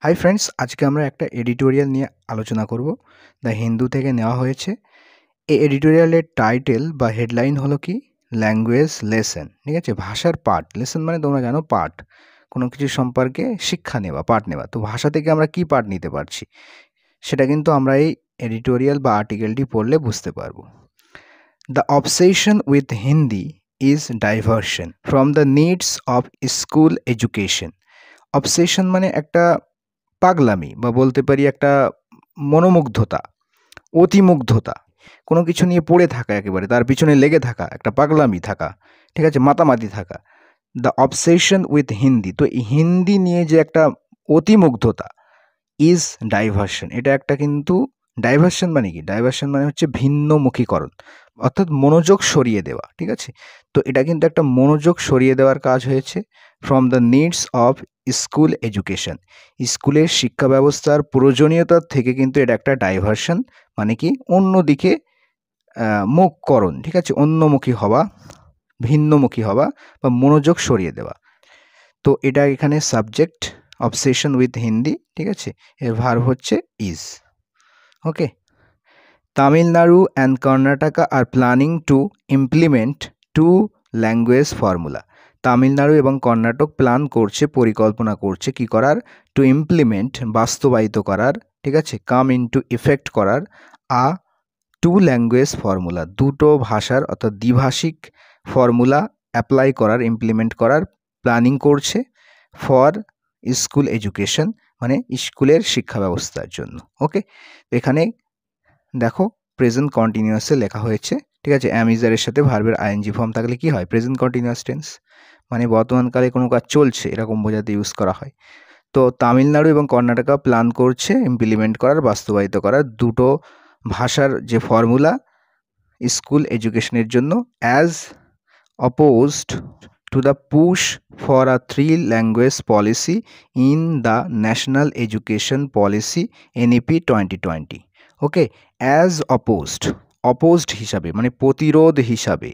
Hi friends, আজকে আমরা একটা এডিটোরিয়াল নিয়ে আলোচনা করব। দ্য হিন্দু থেকে নেওয়া হয়েছে। এই এডিটোরিয়ালের টাইটেল বা হেডলাইন হলো কি, ল্যাঙ্গুয়েজ লেসন। ঠিক আছে, ভাষার পাঠ। লেসন মানে তোমরা জানো পাঠ, কোনো কিছু সম্পর্কে শিক্ষা নেওয়া, পাঠ নেওয়া। তো ভাষা থেকে আমরা কি পাঠ নিতে পারছি সেটা কিন্তু আমরা এই এডিটোরিয়াল বা আর্টিকেলটি পড়লে বুঝতে পারবো। The obsession with Hindi is diversion from the needs of school education. Obsession মানে একটা পাগলামি বা বলতে পারি একটা মনোমুগ্ধতা, অতিমুগ্ধতা, কোনো কিছু নিয়ে পড়ে থাকা, একেবারে তার পিছনে লেগে থাকা, একটা পাগলামি থাকা, ঠিক আছে, মাতামাতি থাকা। দ্য অবসেশন উইথ হিন্দি, তো হিন্দি নিয়ে যে একটা অতিমুগ্ধতা, ইজ ডাইভার্সন, এটা একটা কিন্তু ডাইভার্সন মানে কি, ডাইভার্সন মানে হচ্ছে ভিন্নমুখীকরণ, অর্থাৎ মনোযোগ সরিয়ে দেওয়া। ঠিক আছে, তো এটা কিন্তু একটা মনোযোগ সরিয়ে দেওয়ার কাজ হয়েছে from the needs of school education, স্কুলের শিক্ষা ব্যবস্থার প্রয়োজনীয়তার থেকে কিন্তু এটা একটা ডাইভার্সন, মানে কি অন্যদিকে মুখকরণ। ঠিক আছে, অন্যমুখী হওয়া, ভিন্নমুখী হওয়া বা মনোযোগ সরিয়ে দেওয়া। তো এটা এখানে সাবজেক্ট অবসেশন উইথ হিন্দি। ঠিক আছে, এর ভার্ব হচ্ছে is. Okay, Tamil Nadu and Karnataka are planning to implement two language formula. Tamil Nadu এবং কর্ণাটক প্ল্যান করছে, পরিকল্পনা করছে কি করার, টু ইমপ্লিমেন্ট বাস্তবায়িত করার, ঠিক আছে, কাম ইনটু ইফেক্ট করার, আ টু ল্যাঙ্গুয়েজ ফর্মুলা, দুটো ভাষার অর্থাৎ দ্বিভাষিক ফর্মুলা অ্যাপ্লাই করার, ইমপ্লিমেন্ট করার প্ল্যানিং করছে ফর স্কুল এডুকেশন, মানে স্কুলের শিক্ষা ব্যবস্থার জন্য। ওকে, এখানে দেখো প্রেজেন্ট কন্টিনিউয়াসে লেখা হয়েছে। ঠিক আছে, অ্যামিজারের সাথে ভার্বের আইএনজি ফর্ম থাকলে কি হয়, প্রেজেন্ট কন্টিনিউয়াস টেন্স, মানে বর্তমানকালে কোনো কাজ চলছে এরকম বোঝাতে ইউজ করা হয়। তো তামিলনাড়ু এবং কর্ণাটকা প্ল্যান করছে ইমপ্লিমেন্ট করার, বাস্তবায়িত করার দুটো ভাষার যে ফর্মুলা স্কুল এডুকেশনের জন্য, as opposed to the push for a 3 language policy in the national education policy NEP 2020। Okay, as opposed, opposed হিসাবে মানে প্রতিরোধ হিসাবে,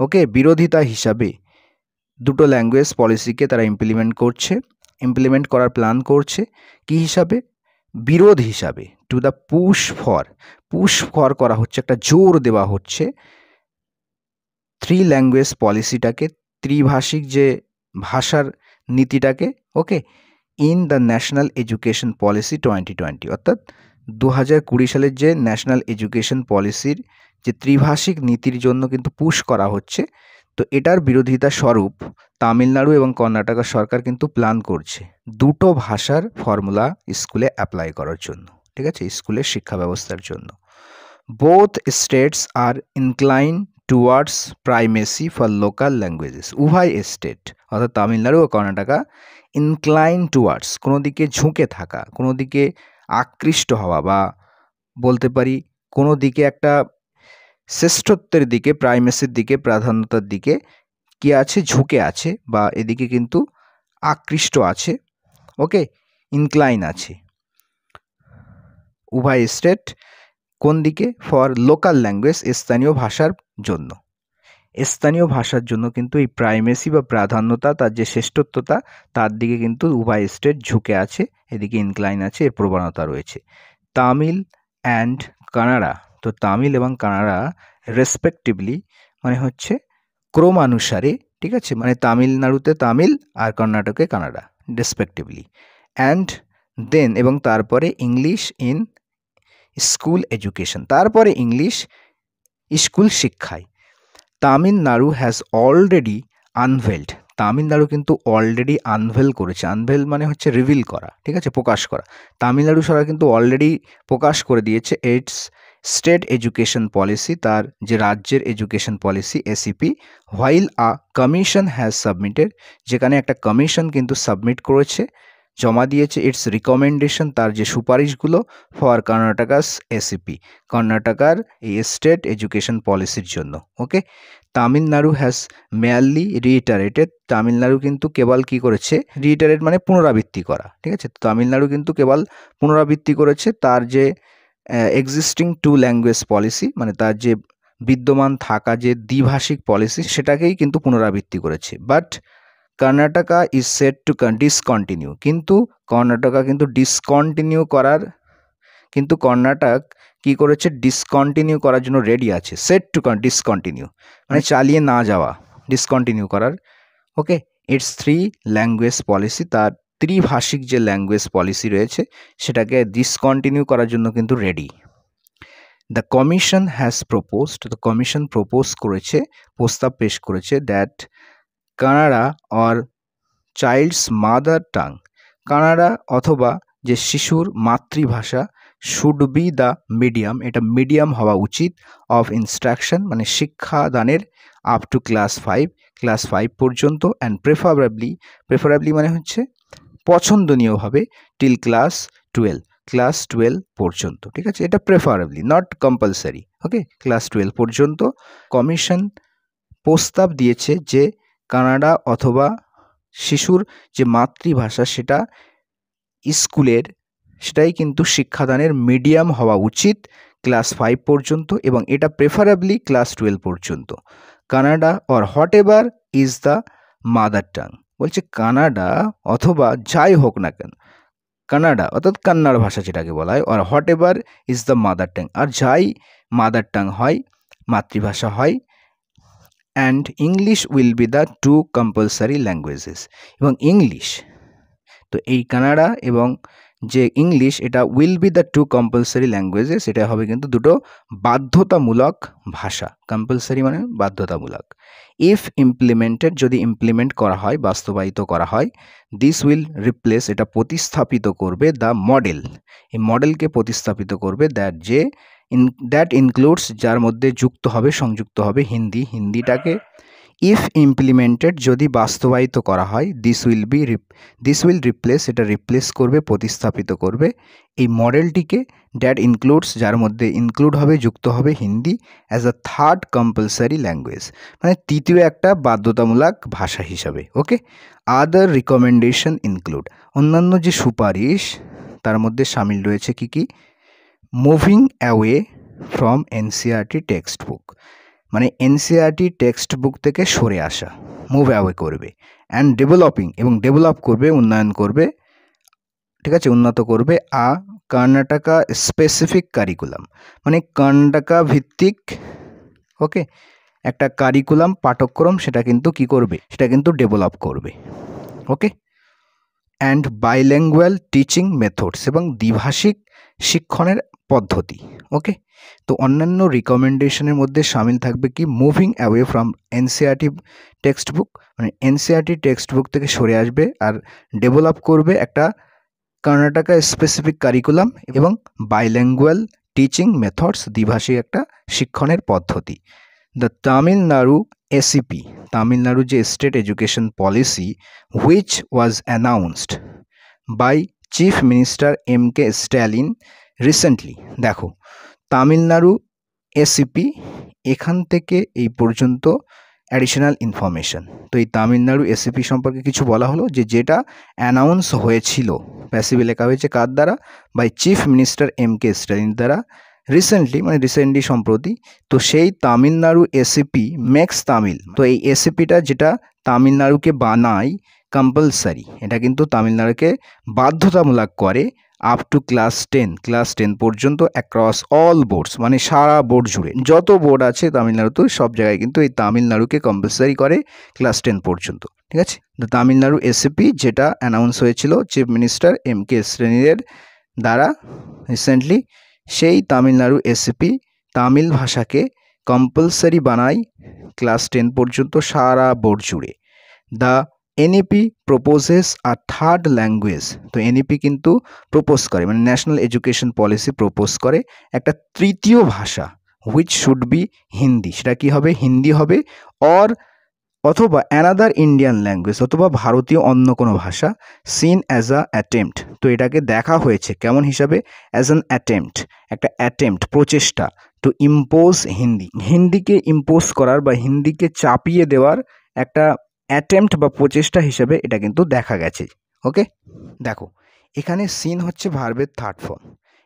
ওকে, বিরোধিতা হিসাবে দুটো ল্যাঙ্গুয়েজ পলিসিকে তারা ইমপ্লিমেন্ট করার প্ল্যান করছে কি হিসাবে, বিরোধ হিসাবে। টু দ্য পুশ ফর করা হচ্ছে, একটা জোর দেওয়া হচ্ছে 3 ল্যাঙ্গুয়েজ পলিসিটাকে, ত্রিভাষিক যে ভাষার নীতিটাকে। Okay, in the national education policy 2020, অর্থাৎ 2020 সালের যে ন্যাশনাল এডুকেশন পলিসির যে ত্রিভাষিক নীতির জন্য কিন্তু পুশ করা হচ্ছে। তো এটার বিরোধিতা স্বরূপ তামিলনাড়ু এবং কর্ণাটক সরকার কিন্তু প্ল্যান করছে দুটো ভাষার ফর্মুলা স্কুলে অ্যাপ্লাই করার জন্য। ঠিক আছে, স্কুলের শিক্ষা ব্যবস্থার জন্য। Both states are incline towards primacy for local languages. উভয় স্টেট অর্থাৎ তামিলনাড়ু ও কর্ণাটকা ইনক্লাইন টুয়ার্ডস, কোনো দিকে ঝুঁকে থাকা, কোনো দিকে আকৃষ্ট হওয়া, বা বলতে পারি কোনো দিকে একটা শ্রেষ্ঠত্বের দিকে, প্রাইমেসির দিকে, প্রাধান্যতার দিকে কি আছে, ঝুঁকে আছে, বা এদিকে কিন্তু আকৃষ্ট আছে। ওকে, ইনক্লাইন আছে উভয় স্টেট কোন দিকে, ফর লোকাল ল্যাঙ্গুয়েজ, স্থানীয় ভাষার জন্য। স্থানীয় ভাষার জন্য কিন্তু এই প্রাইমেসি বা প্রাধান্যতা, তার যে শ্রেষ্ঠত্বতা, তার দিকে কিন্তু উভয় স্টেট ঝুঁকে আছে, এদিকে ইনক্লাইন আছে, এর প্রবণতা রয়েছে। তামিল অ্যান্ড কানাডা, তো তামিল এবং কানাডা রেসপেক্টিভলি মানে হচ্ছে ক্রমানুসারে, ঠিক আছে, মানে তামিলনাড়ুতে তামিল আর কর্ণাটকে কানাডা রেসপেক্টিভলি, অ্যান্ড দেন এবং তারপরে ইংলিশ ইন স্কুল এডুকেশন, তারপরে ইংলিশ স্কুল শিক্ষায়। তামিলনাড়ু হ্যাজ অলরেডি আনভেলড, তামিলনাড়ু কিন্তু অলরেডি আনভেল করেছে, আনভেল মানে হচ্ছে রিভিল করা, ঠিক আছে, প্রকাশ করা। তামিলনাড়ু সরকার কিন্তু অলরেডি প্রকাশ করে দিয়েছে ইটস স্টেট এডুকেশন পলিসি, তার যে রাজ্যের education policy ACP, while a commission has submitted, যেখানে একটা কমিশন কিন্তু সাবমিট করেছে, জমা দিয়েছে ইটস রিকমেন্ডেশন, তার যে সুপারিশগুলো, ফর কর্ণাটকাস এসিপি, কর্ণাটকার এই স্টেট এডুকেশন পলিসির জন্য। ওকে, তামিলনাড়ু হ্যাজ মেয়ারলি রিইটারেটেড, তামিলনাড়ু কিন্তু কেবল কি করেছে, রিইটারেট মানে পুনরাবৃত্তি করা, ঠিক আছে, তামিলনাড়ু কিন্তু কেবল পুনরাবৃত্তি করেছে তার যে এক্সিস্টিং 2 ল্যাঙ্গুয়েজ পলিসি, মানে তার যে বিদ্যমান থাকা যে দ্বিভাষিক পলিসি, সেটাকেই কিন্তু পুনরাবৃত্তি করেছে। But Karnataka is set to discontinue, কিন্তু কর্ণাটকা কিন্তু ডিসকন্টিনিউ করার, কিন্তু কর্ণাটক কি করেছে, ডিসকন্টিনিউ করার জন্য রেডি আছে। সেট টু ডিসকন্টিনিউ মানে চালিয়ে না যাওয়া, ডিসকন্টিনিউ করার। ওকে, ইটস 3 ল্যাঙ্গুয়েজ পলিসি, তার ত্রিভাষিক যে ল্যাঙ্গুয়েজ পলিসি রয়েছে সেটাকে ডিসকন্টিনিউ করার জন্য কিন্তু ready. The commission has proposed, the commission propose করেছে, প্রস্তাব পেশ করেছে, that Kannada or child's mother tongue, Kannada অথবা যে শিশুর মাতৃভাষা, শুড বি দ্য মিডিয়াম, এটা মিডিয়াম হওয়া উচিত, অফ ইনস্ট্রাকশন মানে শিক্ষাদানের, আপ টু ক্লাস 5, ক্লাস 5 পর্যন্ত, অ্যান্ড প্রেফারেবলি মানে হচ্ছে পছন্দনীয়ভাবে, টিল ক্লাস 12, ক্লাস 12 পর্যন্ত, ঠিক আছে, এটা preferably not compulsory. Okay, class 12 পর্যন্ত কমিশন প্রস্তাব দিয়েছে যে কানাডা অথবা শিশুর যে মাতৃভাষা সেটা স্কুলের, সেটাই কিন্তু শিক্ষাদানের মিডিয়াম হওয়া উচিত ক্লাস 5 পর্যন্ত, এবং এটা প্রেফারেবলি ক্লাস 12 পর্যন্ত। Canada or whatever is the mother tongue, বলছে কানাডা অথবা যাই হোক না কেন, কানাডা অর্থাৎ কন্নড় ভাষা যেটাকে বলা হয়, or whatever is the mother tongue, আর যাই মাদার টাং হয়, মাতৃভাষা হয়, and English will be the 2 compulsory languages, এবং ইংলিশ, তো এই কানাডা এবং যে ইংলিশ এটা will be the 2 compulsory languages, এটা হবে কিন্তু দুটো বাধ্যতামূলক ভাষা, কম্পালসারি মানে বাধ্যতামূলক। ইফ ইমপ্লিমেন্টেড, যদি ইমপ্লিমেন্ট করা হয়, বাস্তবায়িত করা হয়, দিস উইল রিপ্লেস, এটা প্রতিস্থাপিত করবে, দ্য মডেল, এই মডেলকে প্রতিস্থাপিত করবে, দ্যাট ইনক্লুডস, যার মধ্যে যুক্ত হবে, সংযুক্ত হবে হিন্দিটাকে। ইফ ইমপ্লিমেন্টেড, যদি বাস্তবায়িত করা হয়, দিস উইল রিপ্লেস, এটা রিপ্লেস করবে, প্রতিস্থাপিত করবে এই মডেলটিকে, দ্যাট ইনক্লুডস, যার মধ্যে ইনক্লুড হবে, যুক্ত হবে Hindi, as a 3rd compulsory language, মানে তৃতীয় একটা বাধ্যতামূলক ভাষা হিসাবে। ওকে, আদার রিকমেন্ডেশন ইনক্লুড, অন্যান্য যে সুপারিশ তার মধ্যে সামিল রয়েছে কি কি, moving away from NCERT text book, মানে এনসিইআরটি টেক্সট বুক থেকে সরে আসা, মুভ অ্যাওয়ে করবে, অ্যান্ড ডেভেলপিং, এবং ডেভেলপ করবে, উন্নয়ন করবে, ঠিক আছে, উন্নত করবে, কর্ণাটকা স্পেসিফিক কারিকুলাম, মানে কর্ণাটকা ভিত্তিক, ওকে, একটা কারিকুলাম, পাঠ্যক্রম, সেটা কিন্তু কি করবে, সেটা কিন্তু ডেভেলপ করবে। ওকে, অ্যান্ড বাইল্যাঙ্গুয়াল টিচিং মেথডস, এবং দ্বিভাষিক শিক্ষণের পদ্ধতি। ওকে, তো অন্যান্য রিকমেন্ডেশনের মধ্যে সামিল থাকবে কি, moving away from NCERT text book, মানে এনসিইআরটি টেক্সট বুক থেকে সরে আসবে, আর ডেভেলপ করবে একটা কর্ণাটকা স্পেসিফিক কারিকুলাম, এবং বাইল্যাঙ্গুয়াল টিচিং মেথডস, দ্বিভাষিক একটা শিক্ষণের পদ্ধতি। দ্য তামিলনাড়ু এসিপি, তামিলনাড়ু যে state education policy, which was announced by chief minister MK Stalin recently, দেখো তামিলনাড়ু এসিপি, এখান থেকে এই পর্যন্ত অ্যাডিশনাল ইনফরমেশন, তো এই তামিলনাড়ু এসিপি সম্পর্কে কিছু বলা হলো, যেটা অ্যানাউন্স হয়েছিল, প্যাসিভে লেখা হয়েছে কার দ্বারা, by chief minister MK Stalin দ্বারা, রিসেন্টলি মানে রিসেন্টলি, সম্প্রতি, তো সেই তামিলনাড়ু এসিপি মেক্স তামিল, তো এই এসিপিটা যেটা তামিলনাড়ুকে বানায় কম্পালসারি, এটা কিন্তু তামিলনাড়ুকে বাধ্যতামূলক করে, আপ টু ক্লাস 10 পর্যন্ত, অ্যাক্রস অল বোর্ডস, মানে সারা বোর্ড জুড়ে যত বোর্ড আছে তামিলনাড়ুতে সব জায়গায় কিন্তু এই তামিলনাড়ুকে কম্পালসারি করে ক্লাস 10 পর্যন্ত, ঠিক আছে। তো তামিলনাড়ু এসিপি যেটা অ্যানাউন্স হয়েছিল চিফ মিনিস্টার MK স্ট্যালিনের দ্বারা রিসেন্টলি, সেই তামিলনাড়ু এসিপি তামিল ভাষাকে কম্পালসারি বানায় ক্লাস 10 পর্যন্ত সারা বোর্ড জুড়ে। The NEP proposes a 3rd language, তো NEP কিন্তু প্রপোজ করে, মানে ন্যাশনাল এডুকেশন পলিসি প্রপোজ করে একটা তৃতীয় ভাষা, হুইচ শুড বি হিন্দি, সেটা কি হবে, হিন্দি হবে, অথবা অ্যানাদার ইন্ডিয়ান ল্যাঙ্গুয়েজ, অথবা ভারতীয় অন্য কোনো ভাষা, সিন অ্যাজ আ অ্যাটেম্পট, তো এটাকে দেখা হয়েছে কেমন হিসাবে, অ্যাজ অ্যান অ্যাটেম্পট, একটা অ্যাটেম্পট, প্রচেষ্টা, টু ইম্পোজ হিন্দিকে ইম্পোজ করার বা হিন্দিকে চাপিয়ে দেওয়ার একটা অ্যাটেম্পট বা প্রচেষ্টা হিসেবে এটা কিন্তু দেখা গেছে। ওকে, দেখো এখানে সিন হচ্ছে ভার্বের 3rd ফর্ম,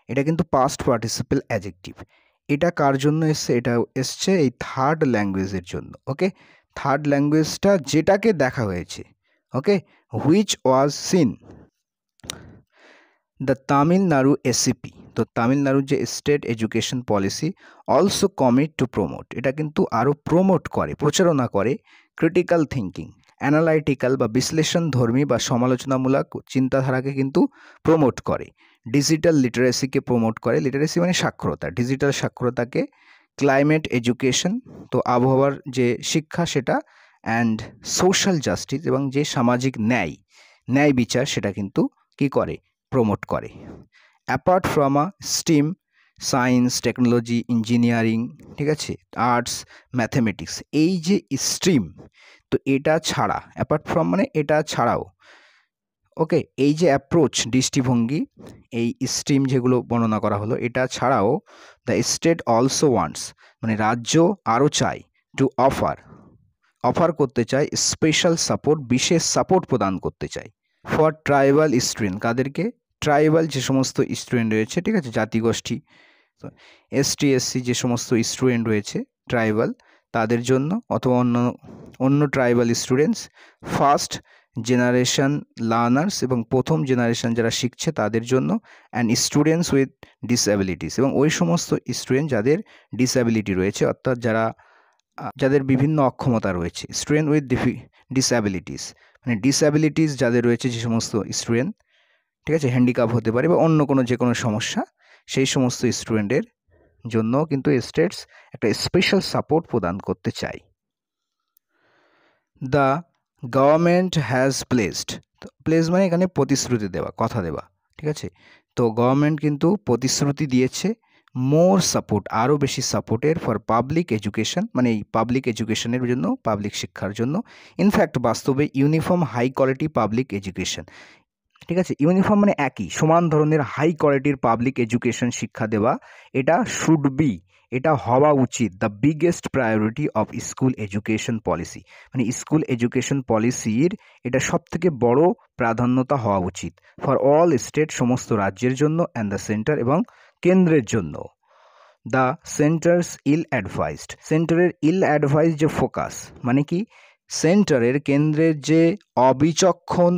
এটা কিন্তু পাস্ট পার্টিসিপেল অ্যাডজেক্টিভ, এটা কার জন্য এসছে, এটা এসছে এই 3rd ল্যাঙ্গুয়েজের জন্য। ওকে, 3rd ল্যাঙ্গুয়েজটা যেটাকে দেখা হয়েছে, okay, which was seen the Tamil Nadu SCP, তো তামিলনাড়ুর যে state education policy also commit to promote, এটা কিন্তু আরও প্রমোট করে, প্রচারণা করে ক্রিটিক্যাল থিঙ্কিং, অ্যানালাইটিক্যাল বা বিশ্লেষণধর্মী বা সমালোচনামূলক চিন্তাধারাকে কিন্তু প্রমোট করে, ডিজিটাল লিটারেসিকে প্রমোট করে, লিটারেসি মানে সাক্ষরতা, ডিজিটাল সাক্ষরতাকে, ক্লাইমেট এডুকেশন, তো আবহাওয়ার যে শিক্ষা সেটা, অ্যান্ড সোশ্যাল জাস্টিস এবং যে সামাজিক ন্যায় বিচার সেটা কিন্তু কি করে, প্রমোট করে। Apart from a steam, science, technology, engineering, ঠিক আছে, আর্টস, ম্যাথমেটিক্স, এই যে স্ট্রিম, তো এটা ছাড়া, অ্যাপার্ট ফ্রম মানে এটা ছাড়াও, ওকে, এই যে অ্যাপ্রোচ, দৃষ্টিভঙ্গি, এই স্ট্রিম যেগুলো বর্ণনা করা হলো, এটা ছাড়াও দ্য স্টেট অলসো ওয়ান্টস, মানে রাজ্য আরও চায়, টু অফার করতে চায় স্পেশাল সাপোর্ট, বিশেষ সাপোর্ট প্রদান করতে চায় ফর ট্রাইবাল স্টুডেন্ট, কাদেরকে, ট্রাইবাল যে সমস্ত স্টুডেন্ট রয়েছে, ঠিক আছে, জাতিগোষ্ঠী, এসটি এসসি যে সমস্ত স্টুডেন্ট রয়েছে ট্রাইবাল, তাদের জন্য, অথবা অন্য tribal students, first generation learners, এবং প্রথম জেনারেশন যারা শিখছে তাদের জন্য, অ্যান্ড স্টুডেন্টস উইথ ডিসঅ্যাবিলিটিস, এবং ওই সমস্ত স্টুডেন্ট যাদের ডিসঅ্যাবিলিটি রয়েছে, অর্থাৎ যাদের বিভিন্ন অক্ষমতা রয়েছে, স্টুডেন্ট উইথ ডিসঅ্যাবিলিটিস, মানে ডিসঅ্যাবিলিটিস যাদের রয়েছে, যে সমস্ত স্টুডেন্ট, ঠিক আছে, হ্যান্ডিক্যাপ হতে পারে বা অন্য কোনো যে কোনো সমস্যা, সেই সমস্ত স্টুডেন্টের জন্য কিন্তু স্টেটস একটা স্পেশাল সাপোর্ট প্রদান করতে চায়। দ্য গভর্নমেন্ট হ্যাজ প্লেস মানে এখানে প্রতিশ্রুতি দেওয়া, কথা দেওয়া, ঠিক আছে, তো গভর্নমেন্ট কিন্তু প্রতিশ্রুতি দিয়েছে মোর সাপোর্ট, আরও বেশি সাপোর্টের, ফর পাবলিক এডুকেশন, মানে এই পাবলিক এডুকেশনের জন্য, পাবলিক শিক্ষার জন্য, ইনফ্যাক্ট বাস্তবে uniform high quality public education, ঠিক আছে, ইউনিফর্ম মানে একই সমান ধরনের হাই কোয়ালিটির পাবলিক এডুকেশন শিক্ষা দেওয়া, এটা শুড বি, এটা হওয়া উচিত, the biggest priority of school education policy, মানে স্কুল এডুকেশন পলিসির এটা সবথেকে বড় প্রাধান্যতা হওয়া উচিত, ফর অল স্টেট, সমস্ত রাজ্যের জন্য, অ্যান্ড দ্য সেন্টার, এবং কেন্দ্রের জন্য। দ্য সেন্টার্স ইল অ্যাডভাইসড, সেন্টারের ইল অ্যাডভাইস যে ফোকাস, মানে কি, সেন্টারের, কেন্দ্রের যে অবিচক্ষণ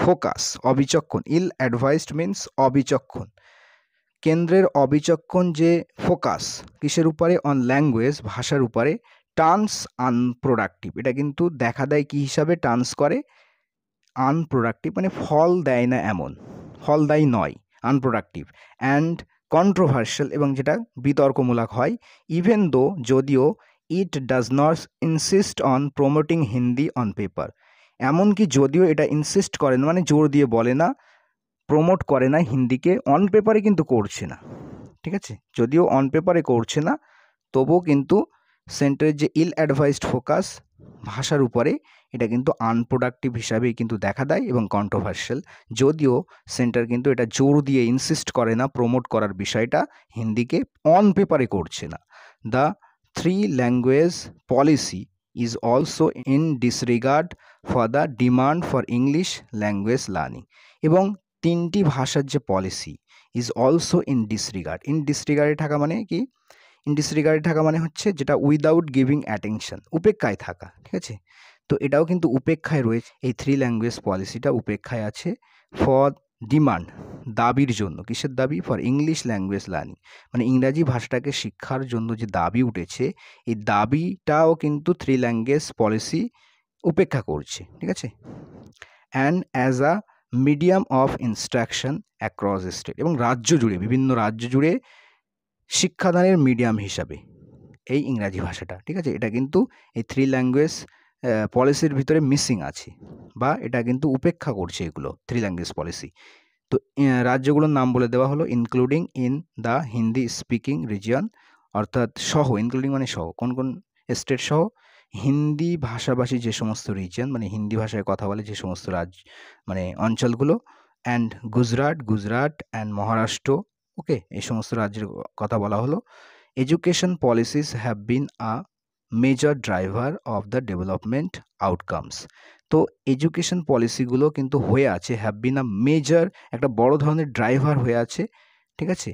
ফোকাস, অবিচক্ষণ, ইল অ্যাডভাইসড মিন্স অবিচক্ষণ, কেন্দ্রের অবিচক্ষণ যে ফোকাস কিসের উপরে, অন ল্যাঙ্গুয়েজ, ভাষার উপরে, টার্নস আনপ্রোডাক্টিভ, এটা কিন্তু দেখা দেয় কি হিসাবে, টার্নস করে আনপ্রোডাক্টিভ, মানে ফল দেয় না এমন, ফলদায়ী নয়, আনপ্রোডাক্টিভ, অ্যান্ড কন্ট্রোভার্সিয়াল, এবং যেটা বিতর্কমূলক হয়, ইভেন দো, যদিও, it does not insist on promoting Hindi on paper, এমনকি যদিও এটা ইনসিস্ট করে না, মানে জোর দিয়ে বলে না, প্রমোট করে না হিন্দিকে, অন পেপারে কিন্তু করছে না, ঠিক আছে, যদিও অন পেপারে করছে না, তবুও কিন্তু সেন্টারের যে ইল অ্যাডভাইসড ফোকাস ভাষার উপরে, এটা কিন্তু আনপ্রোডাক্টিভ হিসাবেই কিন্তু দেখা দেয় এবং কন্ট্রোভার্সিয়াল, যদিও সেন্টার কিন্তু এটা জোর দিয়ে ইনসিস্ট করে না প্রমোট করার বিষয়টা, হিন্দিকে অন পেপারে করছে না। The 3 language policy is also in disregard for the demand for English language learning, এবং 3টি ভাষার যে পলিসি ইজ অলসো ইন ডিসরিগার্ডে থাকা, মানে কি, ডিসরিগার্ডে থাকা মানে হচ্ছে যেটা উইদাউট গিভিং অ্যাটেনশন, উপেক্ষায় থাকা, ঠিক আছে, তো এটাও কিন্তু উপেক্ষায় রয়েছে, এই 3 ল্যাঙ্গুয়েজ পলিসিটা উপেক্ষায় আছে, ফর ডিমান্ড, দাবির জন্য, কিসের দাবি, ফর ইংলিশ ল্যাঙ্গুয়েজ লার্নিং, মানে ইংরাজি ভাষাটাকে শিক্ষার জন্য যে দাবি উঠেছে, এই দাবিটাও কিন্তু 3 ল্যাঙ্গুয়েজ পলিসি উপেক্ষা করছে, ঠিক আছে, and as a medium of instruction across state, এবং রাজ্য জুড়ে, বিভিন্ন রাজ্য জুড়ে শিক্ষাদানের মিডিয়াম হিসাবে এই ইংরাজি ভাষাটা, ঠিক আছে, এটা কিন্তু এই 3 ল্যাঙ্গুয়েজ পলিসির ভিতরে মিসিং আছে, বা এটা কিন্তু উপেক্ষা করছে এগুলো 3 ল্যাঙ্গুয়েজ পলিসি। তো রাজ্যগুলোর নাম বলে দেওয়া হলো, including in the Hindi speaking region, অর্থাৎ সহ, ইনক্লুডিং মানে সহ, কোন কোন স্টেট সহ, হিন্দি ভাষাভাষী যে সমস্ত রিজিয়ন, মানে হিন্দি ভাষায় কথা বলে যে সমস্ত রাজ্য, মানে অঞ্চলগুলো, অ্যান্ড গুজরাট অ্যান্ড মহারাষ্ট্র, ওকে, এই সমস্ত রাজ্যের কথা বলা হলো। Education policies have been a major driver of the development outcomes, তো এডুকেশন পলিসিগুলো কিন্তু হয়ে আছে, হ্যাভ বিন আ মেজর, একটা বড় ধরনের ড্রাইভার হয়ে আছে, ঠিক আছে,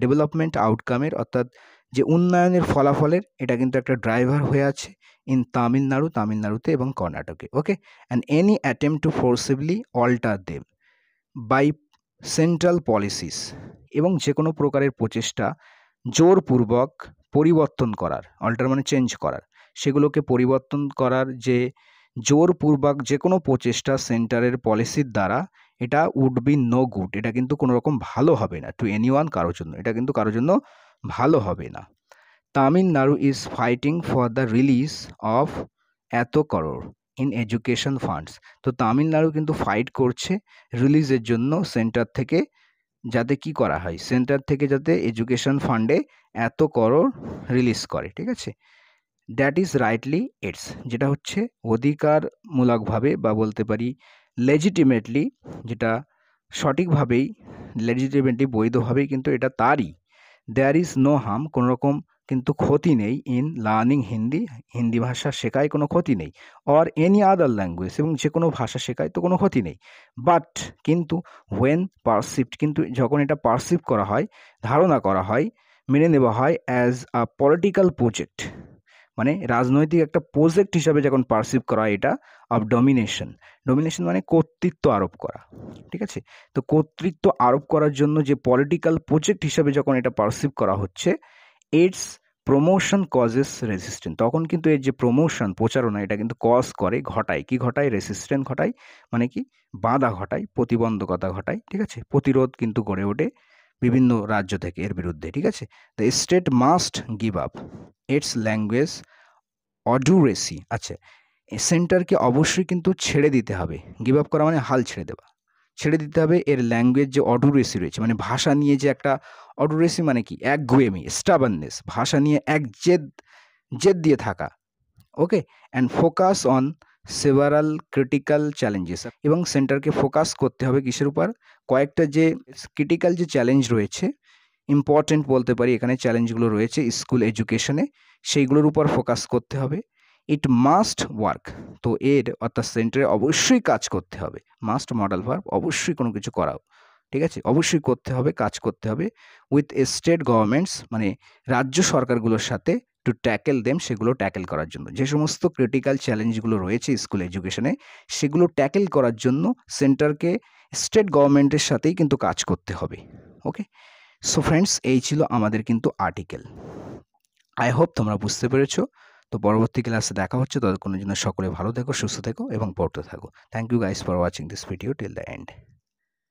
ডেভেলপমেন্ট আউটকামের, অর্থাৎ যে উন্নয়নের ফলাফলের এটা কিন্তু একটা ড্রাইভার হয়ে আছে ইন তামিলনাড়ুতে এবং কর্ণাটকে। Okay, and any attempt to forcibly alter them by central policies, এবং যে কোনো প্রকারের প্রচেষ্টা জোরপূর্বক পরিবর্তন করার, অল্টার মানে চেঞ্জ করার, সেগুলোকে পরিবর্তন করার যে জোরপূর্বক যে কোনো প্রচেষ্টা সেন্টারের পলিসির দ্বারা, এটা উড বি নো গুড, এটা কিন্তু কোনো রকম ভালো হবে না টু এনিওয়ান, কারোর জন্য, এটা কিন্তু কারোর জন্য ভালো হবে না। Tamil Nadu is fighting for the release of এত করোড় ইন এডুকেশন ফান্ডস। তো তামিলনাড়ু কিন্তু ফাইট করছে রিলিজের জন্য সেন্টার থেকে, যাতে কি করা হয়, সেন্টার থেকে যাতে এডুকেশন ফান্ডে এত করোড় রিলিজ করে, ঠিক আছে। দ্যাট ইজ রাইটলি ইটস, যেটা হচ্ছে অধিকারমূলকভাবে বা বলতে পারি লেজিটিমেটলি, যেটা সঠিকভাবেই, লেজিটিমেটলি বৈধভাবেই কিন্তু এটা তারই। দেয়ার ইজ নো হার্ম, কোনো রকম কিন্তু ক্ষতি নেই ইন লার্নিং হিন্দি, হিন্দি ভাষা শেখায় কোনো ক্ষতি নেই, অর এনি আদার ল্যাঙ্গুয়েজ, এবং যে কোনো ভাষা শেখায় তো কোনো ক্ষতি নেই। বাট কিন্তু হোয়েন পারসিভড, কিন্তু যখন এটা পারসিভ করা হয়, ধারণা করা হয়, মেনে নেওয়া হয় অ্যাজ আ পলিটিক্যাল প্রজেক্ট, মানে রাজনৈতিক একটা প্রজেক্ট হিসাবে যখন পারসিভ করা হয় এটা, অফ ডমিনেশন, ডমিনেশন মানে কর্তৃত্ব আরোপ করা, ঠিক আছে। তো কর্তৃত্ব আরোপ করার জন্য যে পলিটিক্যাল প্রজেক্ট হিসাবে যখন এটা পারসিভ করা হচ্ছে, ইটস প্রমোশন কজেস রেজিস্ট্যান্ট, তখন কিন্তু এর যে প্রমোশন, প্রচারণা, এটা কিন্তু কজ করে, ঘটায়, কি ঘটায়, রেজিস্ট্যান্ট ঘটায়, মানে কি বাধা ঘটায়, প্রতিবন্ধকতা ঘটায়, ঠিক আছে, প্রতিরোধ কিন্তু গড়ে ওঠে বিভিন্ন রাজ্য থেকে এর বিরুদ্ধে, ঠিক আছে। The state must give up its language অডুরেসি, আচ্ছা, সেন্টারকে অবশ্যই কিন্তু ছেড়ে দিতে হবে, গিভ আপ করা মানে হাল ছেড়ে দেওয়া, ছেড়ে দিতে হবে এর ল্যাঙ্গুয়েজ যে অডুরেসি রয়েছে, মানে ভাষা নিয়ে যে একটা অডুরেসি মানে কি একগুয়েমি, স্টাবারনেস, ভাষা নিয়ে এক জেদ দিয়ে থাকা, okay, and focus on several critical challenges, এবং সেন্টারকে ফোকাস করতে হবে কিসের উপর, কয়েকটা যে ক্রিটিক্যাল যে চ্যালেঞ্জ রয়েছে, ইম্পর্টেন্ট বলতে পারি এখানে চ্যালেঞ্জগুলো রয়েছে স্কুল এডুকেশনে, সেইগুলোর উপর ফোকাস করতে হবে। ইট মাস্ট ওয়ার্ক, তো এর অর্থাৎ সেন্টারে অবশ্যই কাজ করতে হবে, মাস্ট মডেল ভার্ব, অবশ্যই কোনো কিছু করাও, ঠিক আছে, অবশ্যই করতে হবে, কাজ করতে হবে, উইথ স্টেট গভর্নমেন্টস, মানে রাজ্য সরকারগুলোর সাথে, টু ট্যাকেল দেম, সেগুলো ট্যাকেল করার জন্য, যে সমস্ত ক্রিটিক্যাল চ্যালেঞ্জগুলো রয়েছে স্কুল এডুকেশনে, সেগুলো ট্যাকেল করার জন্য সেন্টারকে স্টেট গভর্নমেন্টের সাথেই কিন্তু কাজ করতে হবে। ওকে, সো ফ্রেন্ডস, এই ছিল আমাদের কিন্তু আর্টিকেল। আই হোপ তোমরা বুঝতে পেরেছো। তো পরবর্তী ক্লাসে দেখা হচ্ছে, ততক্ষণের জন্য সকলে ভালো থেকো, সুস্থ থেকো এবং পড়তে থাকো। Thank you guys for watching this video till the and.